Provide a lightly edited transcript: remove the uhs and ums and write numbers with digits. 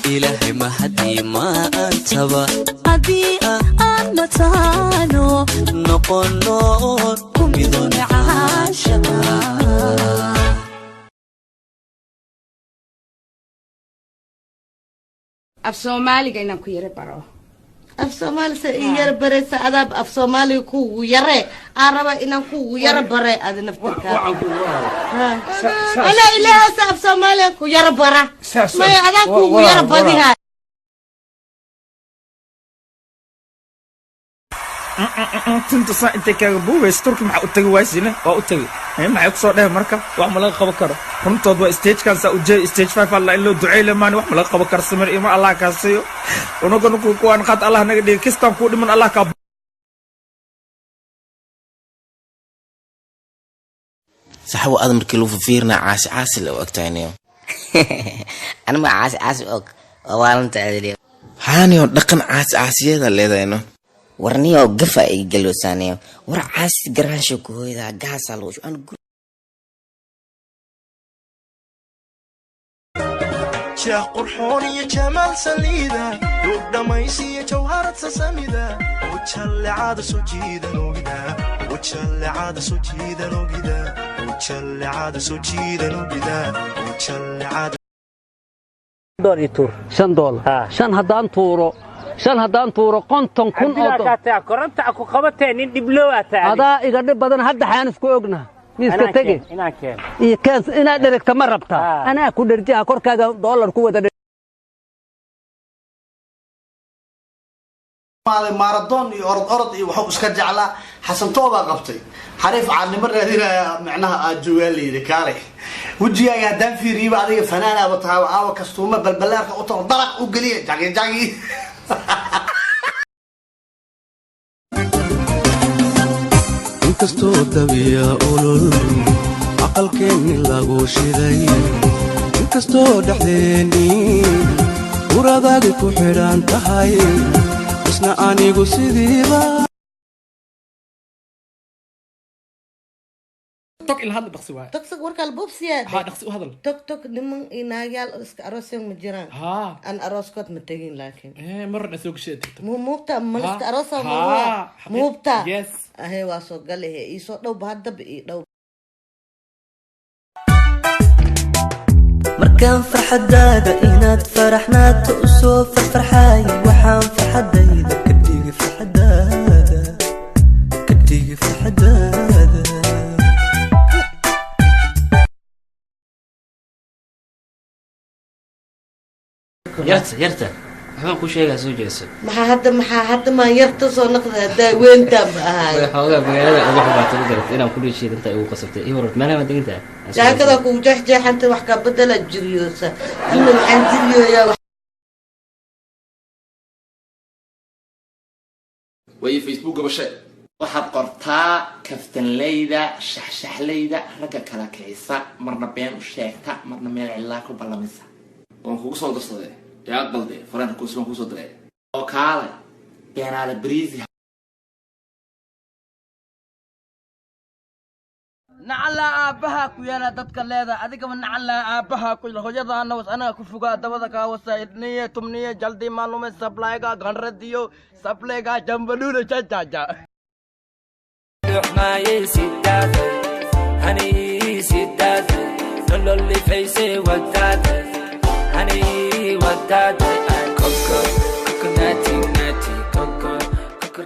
إلهي ما حدي ما أنتبه أبي أنا تانو نقول كمدون عاشقا af Soomaaliga inaan ku yara baro af Soomaali sa yara bare sa adab af Soomaali ku yare araba inaan ku yara bare ad naftirka ana ilaaha sa af Soomaali ku yara bara ma adan ku yara badiha انت صح انت كابو استرك مع utagi waasina waa utagi maxay ku soo dhahay marka wax ma laga qaban karo runtood waa stage kan sa u jeey stage 5 Allah ilo duceeyay maan wax ma laga qaban karo samir ima Allah ka siiyo unagu ku aan qad Allah naga dhig kistan ku dhiman Allah ka saxaw aad markii loo fiirna caas la waqtaynayo ana ma caas og waalanta aadliyo haaniyo dhaqan caasiyada leedayno warniyo gafa ay galoosaanayo war caas garaansho ku hooyada gaasa loo aan شاه قرحوني جمال سليدة دوب دميسي جوهرة سسميدة وتشل عاد سجيدة نوغدا وتشل عاد سجيدة نوغدا وتشل عاد سجيدة نوغدا وتشل عاد دور يتور $5 شان هدان طورو قنطن كن أوضو كورنتا أكو قبتين إن دبلوة هذا إذا بدن هذا حانف كوجنا ميسك تجي إيه كاس إنا درك تمربتا أنا أكون درجة أكور كذا $1 قوة ماراثون أرض وحب إسكت على حسن طوبة قبتي حريف عن مرة هنا معناها الجوالي ذكاري وجي يا دم في ريبة هذه فنانة بتهاو أو كستومة بالبلار أوتر ضرق وقليل جاي inkastoo dabiya ulul aqalkeenni lagu shiday inkastoo dhaxdeeni uradaadi ku xidhan tahay isna anigu sidiiba توك إلى هذا دقسي واحد توك ورك البوبسيا ها دقسي وهذا توك نمن إناجال أروسين مجران أنا أروسكوت متجين لكن مرة نسوق شيء مو بتا ملست أروسا مو بتا يس هي واسو قال لي يسوق لو بهذا بقي لو مركان فرحدادا إناد فرحنا تقصو فرحاي وحام فرحدادا كديقي فرحدادا كديقي فرحدادا يرتا waxaan ku sheegaa soo jeeso maxaa hadda ma yarta soo noqda weynta ahay xogaa magaalada ugu xubaato garat inaan ku leeshiin inta ugu qasabtay iyo warad meelaha deginta jaakada ku jeexjeexanta wax ka bedela jiriyoosa inna waxaan jiriyooyaa way Facebook gabashay waxaad qortaa kaftanleyda shaxshaxleyda raga kala kaysa marna been u sheegta marna meel cilaa ku ballamisa oo kugu soo darsaday يا قلبي فرانك كوسون كوسو دري او كاله بين على بريزي نعلا ابها كيانا ددك ليدا اديك من نعلا ابها كل هوجدا انا انا كفغا دبدا كا وسايدنيه تمنيه جلدي معلومه سبلاي کا غنرديو سبلاي کا جنبلو چاچا ما يسداد هني سداد اللي فيسي وداد هني وداد كوكو كوكو ناتي ناتي كوكو كوكو